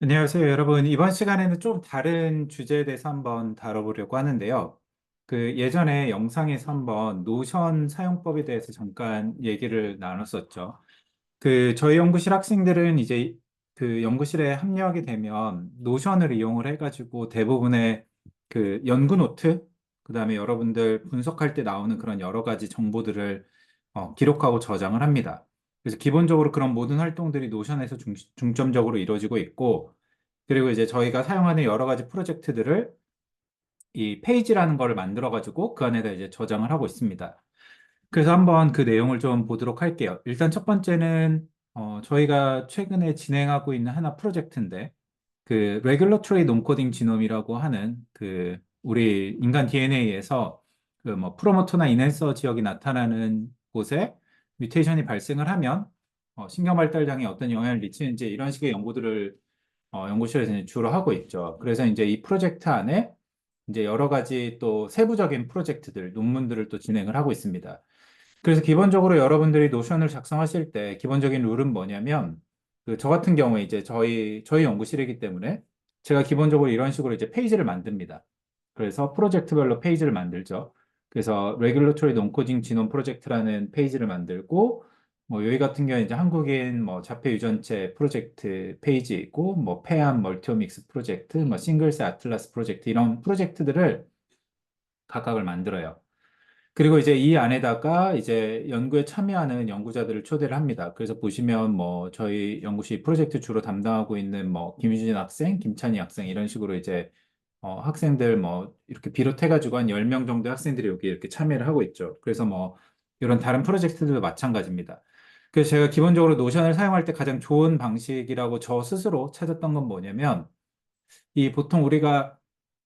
안녕하세요, 여러분. 이번 시간에는 좀 다른 주제에 대해서 한번 다뤄보려고 하는데요. 예전에 영상에서 한번 노션 사용법에 대해서 잠깐 얘기를 나눴었죠. 저희 연구실 학생들은 이제 연구실에 합류하게 되면 노션을 이용을 해가지고 대부분의 연구 노트, 그다음에 여러분들 분석할 때 나오는 그런 여러 가지 정보들을 기록하고 저장을 합니다. 그래서 기본적으로 그런 모든 활동들이 노션에서 중점적으로 이루어지고 있고, 그리고 이제 저희가 사용하는 여러 가지 프로젝트들을 이 페이지라는 거를 만들어가지고 그 안에다 이제 저장을 하고 있습니다. 그래서 한번 그 내용을 좀 보도록 할게요. 일단 첫 번째는 저희가 최근에 진행하고 있는 하나 프로젝트인데 Regulatory Non-Coding Genome이라고 하는 우리 인간 DNA에서 뭐 프로모터나 인핸서 지역이 나타나는 곳에 뮤테이션이 발생을 하면 신경 발달 장애에 어떤 영향을 미치는지 이런 식의 연구들을 연구실에서 이제 주로 하고 있죠. 그래서 이제 이 프로젝트 안에 이제 여러 가지 또 세부적인 프로젝트들, 논문들을 또 진행을 하고 있습니다. 그래서 기본적으로 여러분들이 노션을 작성하실 때 기본적인 룰은 뭐냐면 저 같은 경우에 이제 저희 연구실이기 때문에 제가 기본적으로 이런 식으로 이제 페이지를 만듭니다. 그래서 프로젝트별로 페이지를 만들죠. 그래서 Regulatory Non-Coding Genome Project라는 페이지를 만들고 뭐 여기 같은 경우에 이제 한국인 뭐 자폐 유전체 프로젝트 페이지 있고 뭐 폐암 멀티오믹스 프로젝트, 뭐 싱글스 아틀라스 프로젝트 이런 프로젝트들을 각각을 만들어요. 그리고 이제 이 안에다가 이제 연구에 참여하는 연구자들을 초대를 합니다. 그래서 보시면 뭐 저희 연구실 프로젝트 주로 담당하고 있는 뭐 김유진 학생, 김찬희 학생 이런 식으로 이제 학생들 뭐 이렇게 비롯해가지고 한 10명 정도의 학생들이 여기 이렇게 참여를 하고 있죠. 그래서 뭐 이런 다른 프로젝트들도 마찬가지입니다. 그래서 제가 기본적으로 노션을 사용할 때 가장 좋은 방식이라고 저 스스로 찾았던 건 뭐냐면 이 보통 우리가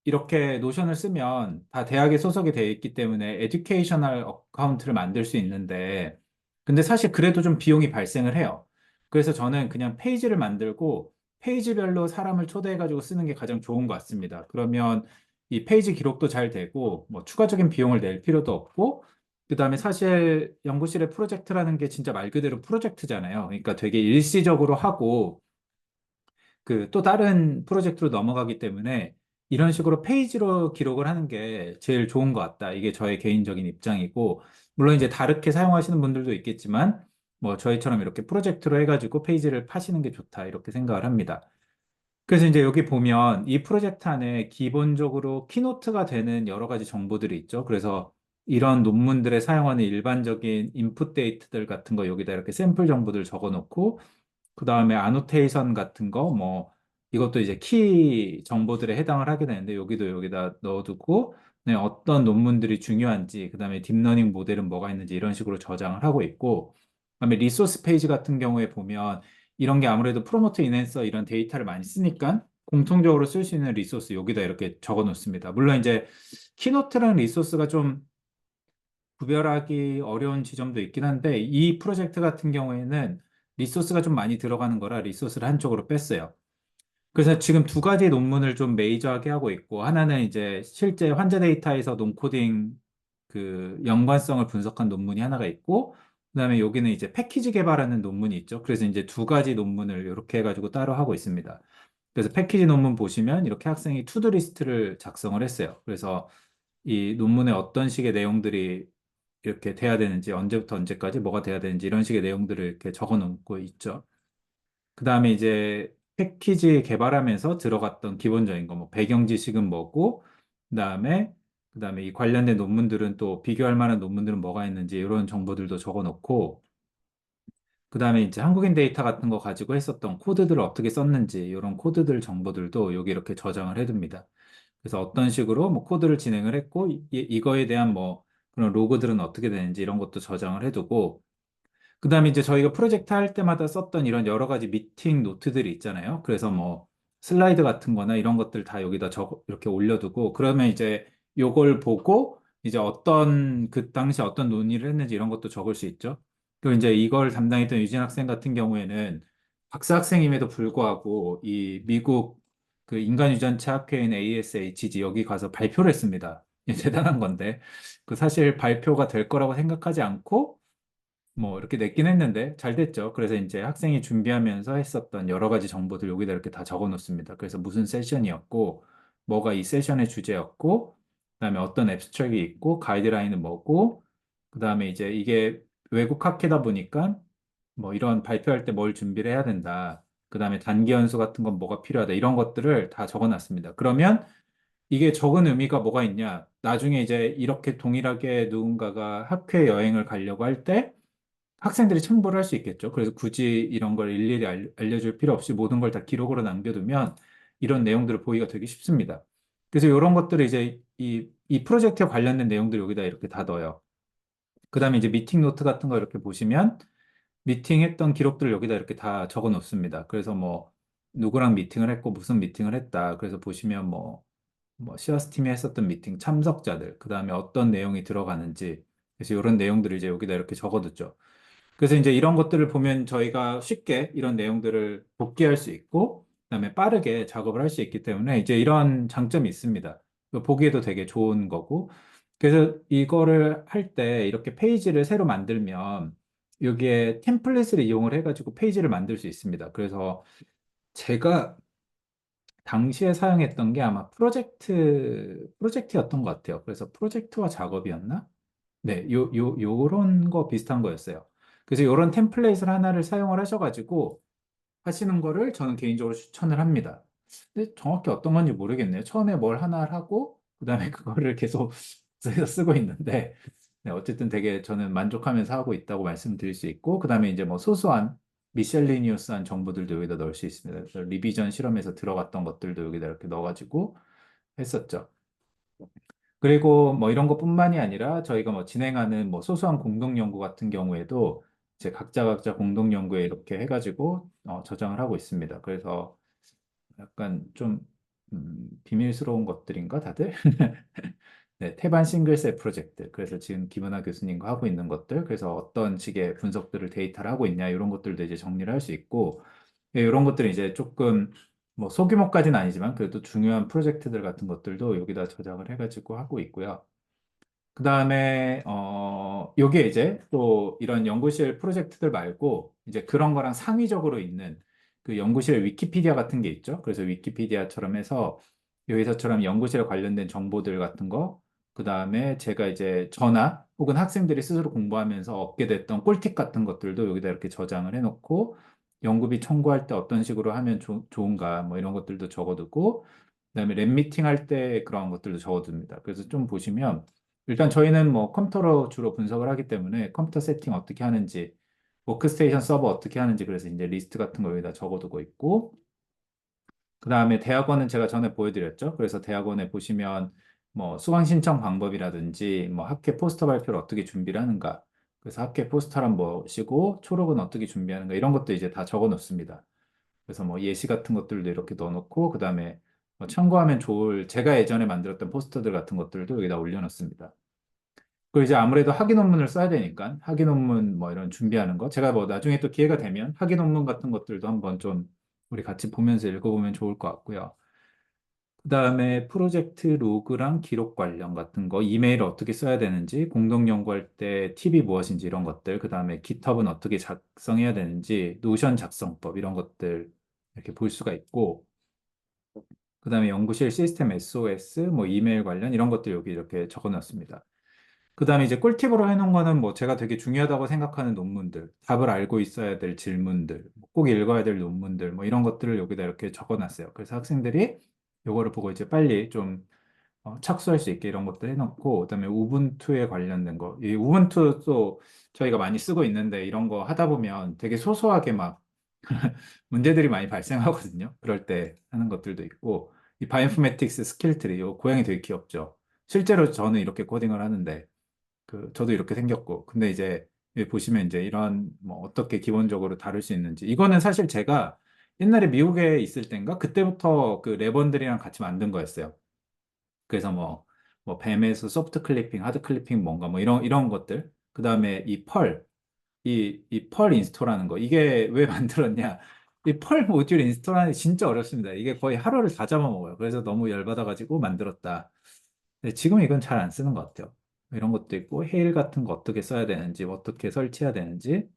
이렇게 노션을 쓰면 다 대학에 소속이 되어 있기 때문에 에듀케이셔널 어카운트를 만들 수 있는데 근데 사실 그래도 좀 비용이 발생을 해요. 그래서 저는 그냥 페이지를 만들고 페이지별로 사람을 초대해가지고 쓰는 게 가장 좋은 것 같습니다. 그러면 이 페이지 기록도 잘 되고 뭐 추가적인 비용을 낼 필요도 없고 그다음에 사실 연구실의 프로젝트라는 게 진짜 말 그대로 프로젝트잖아요. 그러니까 되게 일시적으로 하고 또 다른 프로젝트로 넘어가기 때문에 이런 식으로 페이지로 기록을 하는 게 제일 좋은 것 같다. 이게 저의 개인적인 입장이고, 물론 이제 다르게 사용하시는 분들도 있겠지만, 뭐 저희처럼 이렇게 프로젝트로 해가지고 페이지를 파시는 게 좋다. 이렇게 생각을 합니다. 그래서 이제 여기 보면 이 프로젝트 안에 기본적으로 키노트가 되는 여러 가지 정보들이 있죠. 그래서 이런 논문들에 사용하는 일반적인 인풋 데이터들 같은 거 여기다 이렇게 샘플 정보들 적어 놓고, 그 다음에 아노테이션 같은 거, 뭐, 이것도 이제 키 정보들에 해당을 하게 되는데, 여기도 여기다 넣어두고, 네, 어떤 논문들이 중요한지, 그 다음에 딥러닝 모델은 뭐가 있는지 이런 식으로 저장을 하고 있고, 그 다음에 리소스 페이지 같은 경우에 보면, 이런 게 아무래도 프로모터 인핸서 이런 데이터를 많이 쓰니까, 공통적으로 쓸 수 있는 리소스 여기다 이렇게 적어 놓습니다. 물론 이제 키노트랑 리소스가 좀 구별하기 어려운 지점도 있긴 한데 이 프로젝트 같은 경우에는 리소스가 좀 많이 들어가는 거라 리소스를 한쪽으로 뺐어요. 그래서 지금 두 가지 논문을 좀 메이저하게 하고 있고 하나는 이제 실제 환자 데이터에서 논코딩 연관성을 분석한 논문이 하나가 있고 그다음에 여기는 이제 패키지 개발하는 논문이 있죠. 그래서 이제 두 가지 논문을 이렇게 해가지고 따로 하고 있습니다. 그래서 패키지 논문 보시면 이렇게 학생이 투두 리스트를 작성을 했어요. 그래서 이 논문에 어떤 식의 내용들이 이렇게 돼야 되는지, 언제부터 언제까지 뭐가 돼야 되는지 이런 식의 내용들을 이렇게 적어 놓고 있죠. 그 다음에 이제 패키지 개발하면서 들어갔던 기본적인 거, 뭐 배경 지식은 뭐고, 그 다음에 이 관련된 논문들은 또 비교할 만한 논문들은 뭐가 있는지 이런 정보들도 적어 놓고, 그 다음에 이제 한국인 데이터 같은 거 가지고 했었던 코드들을 어떻게 썼는지 이런 코드들 정보들도 여기 이렇게 저장을 해둡니다. 그래서 어떤 식으로 뭐 코드를 진행을 했고 이거에 대한 뭐 그런 로그들은 어떻게 되는지 이런 것도 저장을 해두고 그다음에 이제 저희가 프로젝트 할 때마다 썼던 이런 여러 가지 미팅 노트들이 있잖아요. 그래서 뭐 슬라이드 같은 거나 이런 것들 다 여기다 이렇게 올려두고 그러면 이제 요걸 보고 이제 그 당시 어떤 논의를 했는지 이런 것도 적을 수 있죠. 그리고 이제 이걸 담당했던 유진 학생 같은 경우에는 박사 학생임에도 불구하고 이 미국 인간유전체 학회인 ASHG 여기 가서 발표를 했습니다. 대단한 건데. 사실 발표가 될 거라고 생각하지 않고 뭐 이렇게 냈긴 했는데 잘 됐죠. 그래서 이제 학생이 준비하면서 했었던 여러 가지 정보들 여기다 이렇게 다 적어 놓습니다. 그래서 무슨 세션이었고, 뭐가 이 세션의 주제였고, 그다음에 어떤 앱스트랙이 있고, 가이드라인은 뭐고, 그다음에 이제 이게 외국 학회다 보니까 뭐 이런 발표할 때 뭘 준비를 해야 된다. 그다음에 단기 연수 같은 건 뭐가 필요하다. 이런 것들을 다 적어 놨습니다. 그러면 이게 적은 의미가 뭐가 있냐? 나중에 이제 이렇게 동일하게 누군가가 학회 여행을 가려고 할때 학생들이 참고를 할 수 있겠죠. 그래서 굳이 이런 걸 일일이 알려줄 필요 없이 모든 걸 다 기록으로 남겨두면 이런 내용들을 보기가 되게 쉽습니다. 그래서 이런 것들을 이제 이 프로젝트에 관련된 내용들 여기다 이렇게 다 넣어요. 그 다음에 이제 미팅 노트 같은 거 이렇게 보시면 미팅했던 기록들을 여기다 이렇게 다 적어 놓습니다. 그래서 뭐 누구랑 미팅을 했고 무슨 미팅을 했다. 그래서 보시면 뭐 시어스 팀이 했었던 미팅 참석자들, 그 다음에 어떤 내용이 들어가는지, 그래서 이런 내용들을 이제 여기다 이렇게 적어두죠. 그래서 이제 이런 것들을 보면 저희가 쉽게 이런 내용들을 복귀할 수 있고, 그다음에 빠르게 작업을 할 수 있기 때문에 이제 이런 장점이 있습니다. 보기에도 되게 좋은 거고. 그래서 이거를 할 때 이렇게 페이지를 새로 만들면 여기에 템플릿을 이용을 해가지고 페이지를 만들 수 있습니다. 그래서 제가 당시에 사용했던 게 아마 프로젝트였던 것 같아요. 그래서 프로젝트와 작업이었나? 네, 요런 거 비슷한 거였어요. 그래서 요런 템플릿을 하나를 사용을 하셔가지고 하시는 거를 저는 개인적으로 추천을 합니다. 근데 정확히 어떤 건지 모르겠네요. 처음에 뭘 하나 하고, 그 다음에 그거를 계속 쓰고 있는데, 네, 어쨌든 되게 저는 만족하면서 하고 있다고 말씀드릴 수 있고, 그 다음에 이제 뭐 소소한 미셀리니어스한 정보들도 여기다 넣을 수 있습니다. 그래서 리비전 실험에서 들어갔던 것들도 여기다 이렇게 넣어가지고 했었죠. 그리고 뭐 이런 것뿐만이 아니라 저희가 뭐 진행하는 뭐 소소한 공동 연구 같은 경우에도 이제 각자 공동 연구에 이렇게 해가지고 저장을 하고 있습니다. 그래서 약간 좀 비밀스러운 것들인가 다들? 네, 태반 싱글셀 프로젝트. 그래서 지금 김은하 교수님과 하고 있는 것들, 그래서 어떤 식의 분석들을 데이터를 하고 있냐 이런 것들도 이제 정리를 할 수 있고 예, 이런 것들은 이제 조금 뭐 소규모까지는 아니지만 그래도 중요한 프로젝트들 같은 것들도 여기다 저장을 해가지고 하고 있고요. 그 다음에, 요게 이제 또 이런 연구실 프로젝트들 말고 이제 그런 거랑 상위적으로 있는 그 연구실 위키피디아 같은 게 있죠. 그래서 위키피디아처럼 해서 여기서처럼 연구실에 관련된 정보들 같은 거, 그 다음에 제가 이제 저나 혹은 학생들이 스스로 공부하면서 얻게 됐던 꿀팁 같은 것들도 여기다 이렇게 저장을 해놓고 연구비 청구할 때 어떤 식으로 하면 좋은가 뭐 이런 것들도 적어두고 그다음에 랩 미팅 할 때 그런 것들도 적어둡니다. 그래서 좀 보시면 일단 저희는 뭐 컴퓨터로 주로 분석을 하기 때문에 컴퓨터 세팅 어떻게 하는지, 워크스테이션 서버 어떻게 하는지 그래서 이제 리스트 같은 거 여기다 적어두고 있고, 그 다음에 대학원은 제가 전에 보여드렸죠. 그래서 대학원에 보시면 뭐 수강 신청 방법이라든지 뭐 학회 포스터 발표를 어떻게 준비를 하는가, 그래서 학회 포스터란 무엇이고 초록은 어떻게 준비하는가 이런 것도 이제 다 적어 놓습니다. 그래서 뭐 예시 같은 것들도 이렇게 넣어놓고 그 다음에 뭐 참고하면 좋을 제가 예전에 만들었던 포스터들 같은 것들도 여기다 올려놓습니다. 그 이제 아무래도 학위 논문을 써야 되니까 학위 논문 뭐 이런 준비하는 거 제가 뭐 나중에 또 기회가 되면 학위 논문 같은 것들도 한번 좀 우리 같이 보면서 읽어보면 좋을 것 같고요. 그다음에 프로젝트 로그랑 기록 관련 같은 거, 이메일을 어떻게 써야 되는지, 공동 연구할 때 팁이 무엇인지 이런 것들, 그다음에 GitHub은 어떻게 작성해야 되는지, 노션 작성법 이런 것들 이렇게 볼 수가 있고, 그다음에 연구실 시스템 SOS, 뭐 이메일 관련 이런 것들 여기 이렇게 적어놨습니다. 그다음에 이제 꿀팁으로 해놓은 거는 뭐 제가 되게 중요하다고 생각하는 논문들, 답을 알고 있어야 될 질문들, 꼭 읽어야 될 논문들, 뭐 이런 것들을 여기다 이렇게 적어놨어요. 그래서 학생들이 요거를 보고 이제 빨리 좀 착수할 수 있게 이런 것들 해놓고, 그다음에 우분투에 관련된 거, 이 우분투도 저희가 많이 쓰고 있는데 이런 거 하다 보면 되게 소소하게 막 문제들이 많이 발생하거든요. 그럴 때 하는 것들도 있고, 이 바이오인포매틱스 스킬 트리, 이 고양이 되게 귀엽죠. 실제로 저는 이렇게 코딩을 하는데, 저도 이렇게 생겼고, 근데 이제 여기 보시면 이제 이런 뭐 어떻게 기본적으로 다룰 수 있는지, 이거는 사실 제가 옛날에 미국에 있을 때인가 그때부터 그 랩원들이랑 같이 만든 거였어요. 그래서 뭐 뱀에서 소프트 클리핑, 하드 클리핑 뭔가 뭐 이런 것들. 그 다음에 이 펄 인스톨하는 거. 이게 왜 만들었냐? 이 펄 모듈 인스톨하는 게 진짜 어렵습니다. 이게 거의 하루를 다 잡아먹어요. 그래서 너무 열받아가지고 만들었다. 근데 지금 이건 잘 안 쓰는 것 같아요. 이런 것도 있고, 헤일 같은 거 어떻게 써야 되는지, 어떻게 설치해야 되는지,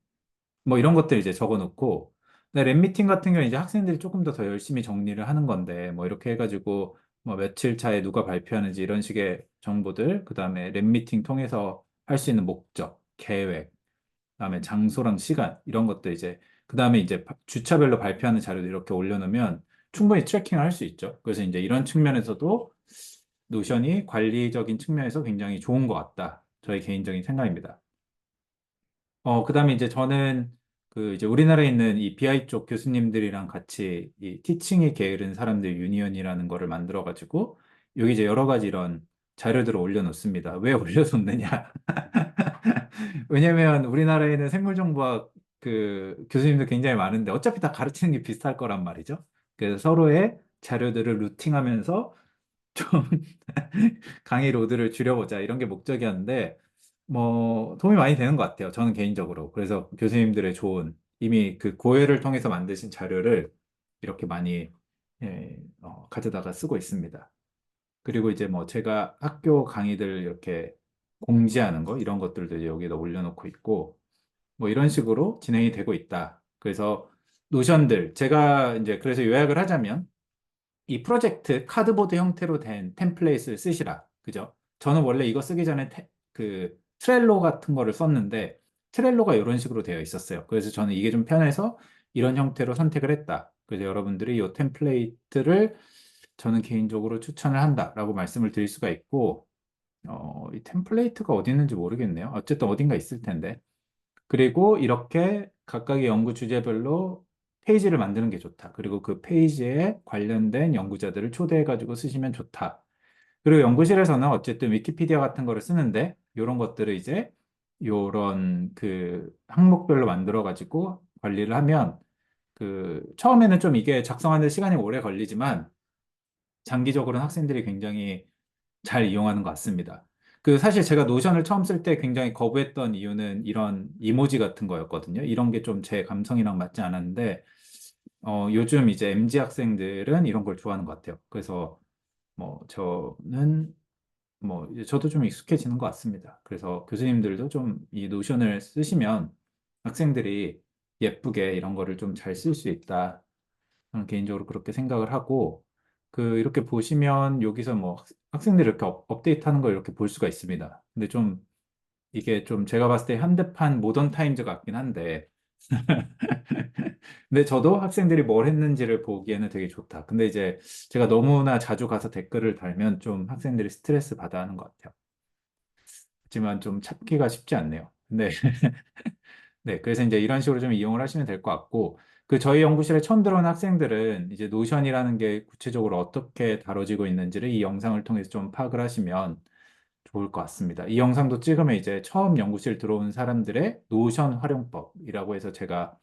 뭐 이런 것들 이제 적어 놓고, 랩 미팅 같은 경우는 이제 학생들이 조금 더 열심히 정리를 하는 건데, 뭐 이렇게 해가지고, 뭐 며칠 차에 누가 발표하는지 이런 식의 정보들, 그 다음에 랩 미팅 통해서 할 수 있는 목적, 계획, 그다음에 장소랑 시간 이런 것도 이제 그다음에 이제 주차별로 발표하는 자료도 이렇게 올려놓으면 충분히 트래킹을 할 수 있죠. 그래서 이제 이런 측면에서도 노션이 관리적인 측면에서 굉장히 좋은 것 같다. 저의 개인적인 생각입니다. 그다음에 이제 저는 그 이제 우리나라에 있는 이 BI 쪽 교수님들이랑 같이 이 티칭이 게으른 사람들 유니언이라는 거를 만들어 가지고 여기 이제 여러 가지 이런 자료들을 올려놓습니다. 왜 올려놓느냐? 왜냐면 우리나라에는 생물정보학 그 교수님들 굉장히 많은데 어차피 다 가르치는 게 비슷할 거란 말이죠. 그래서 서로의 자료들을 루팅하면서 좀 강의 로드를 줄여보자 이런 게 목적이었는데 뭐 도움이 많이 되는 것 같아요. 저는 개인적으로. 그래서 교수님들의 좋은 이미 그 고회를 통해서 만드신 자료를 이렇게 많이 가져다가 쓰고 있습니다. 그리고 이제 뭐 제가 학교 강의들 이렇게 공지하는 거 이런 것들도 이제 여기다 올려놓고 있고 뭐 이런 식으로 진행이 되고 있다. 그래서 노션들 제가 이제 그래서 요약을 하자면 이 프로젝트 카드보드 형태로 된 템플릿을 쓰시라. 그죠? 저는 원래 이거 쓰기 전에 그 트렐로 같은 거를 썼는데 트렐로가 이런 식으로 되어 있었어요. 그래서 저는 이게 좀 편해서 이런 형태로 선택을 했다. 그래서 여러분들이 이 템플릿을 저는 개인적으로 추천을 한다라고 말씀을 드릴 수가 있고 이 템플레이트가 어디 있는지 모르겠네요. 어쨌든 어딘가 있을 텐데. 그리고 이렇게 각각의 연구 주제별로 페이지를 만드는 게 좋다. 그리고 그 페이지에 관련된 연구자들을 초대해가지고 쓰시면 좋다. 그리고 연구실에서는 어쨌든 위키피디아 같은 거를 쓰는데 이런 것들을 이제 요런 그 항목별로 만들어가지고 관리를 하면 그 처음에는 좀 이게 작성하는 데 시간이 오래 걸리지만 장기적으로는 학생들이 굉장히 잘 이용하는 것 같습니다. 그 사실 제가 노션을 처음 쓸 때 굉장히 거부했던 이유는 이런 이모지 같은 거였거든요. 이런 게 좀 제 감성이랑 맞지 않았는데 요즘 이제 MZ 학생들은 이런 걸 좋아하는 것 같아요. 그래서 뭐 저는 뭐 이제 저도 좀 익숙해지는 것 같습니다. 그래서 교수님들도 좀 이 노션을 쓰시면 학생들이 예쁘게 이런 거를 좀 잘 쓸 수 있다. 저는 개인적으로 그렇게 생각을 하고, 그, 이렇게 보시면 여기서 뭐 학생들이 이렇게 업데이트하는 걸 이렇게 볼 수가 있습니다. 근데 좀 이게 좀 제가 봤을 때 현대판 모던 타임즈 같긴 한데, 근데 저도 학생들이 뭘 했는지를 보기에는 되게 좋다. 근데 이제 제가 너무나 자주 가서 댓글을 달면 좀 학생들이 스트레스 받아 하는 것 같아요. 하지만 좀 찾기가 쉽지 않네요. 네. 네, 그래서 이제 이런 식으로 좀 이용을 하시면 될 것 같고, 그 저희 연구실에 처음 들어온 학생들은 이제 노션이라는 게 구체적으로 어떻게 다뤄지고 있는지를 이 영상을 통해서 좀 파악을 하시면 좋을 것 같습니다. 이 영상도 찍으면 이제 처음 연구실 들어온 사람들의 노션 활용법이라고 해서 제가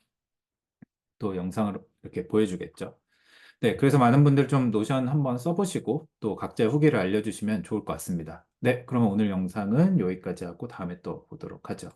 또 영상을 이렇게 보여주겠죠. 네, 그래서 많은 분들 좀 노션 한번 써보시고 또 각자의 후기를 알려주시면 좋을 것 같습니다. 네, 그러면 오늘 영상은 여기까지 하고 다음에 또 보도록 하죠.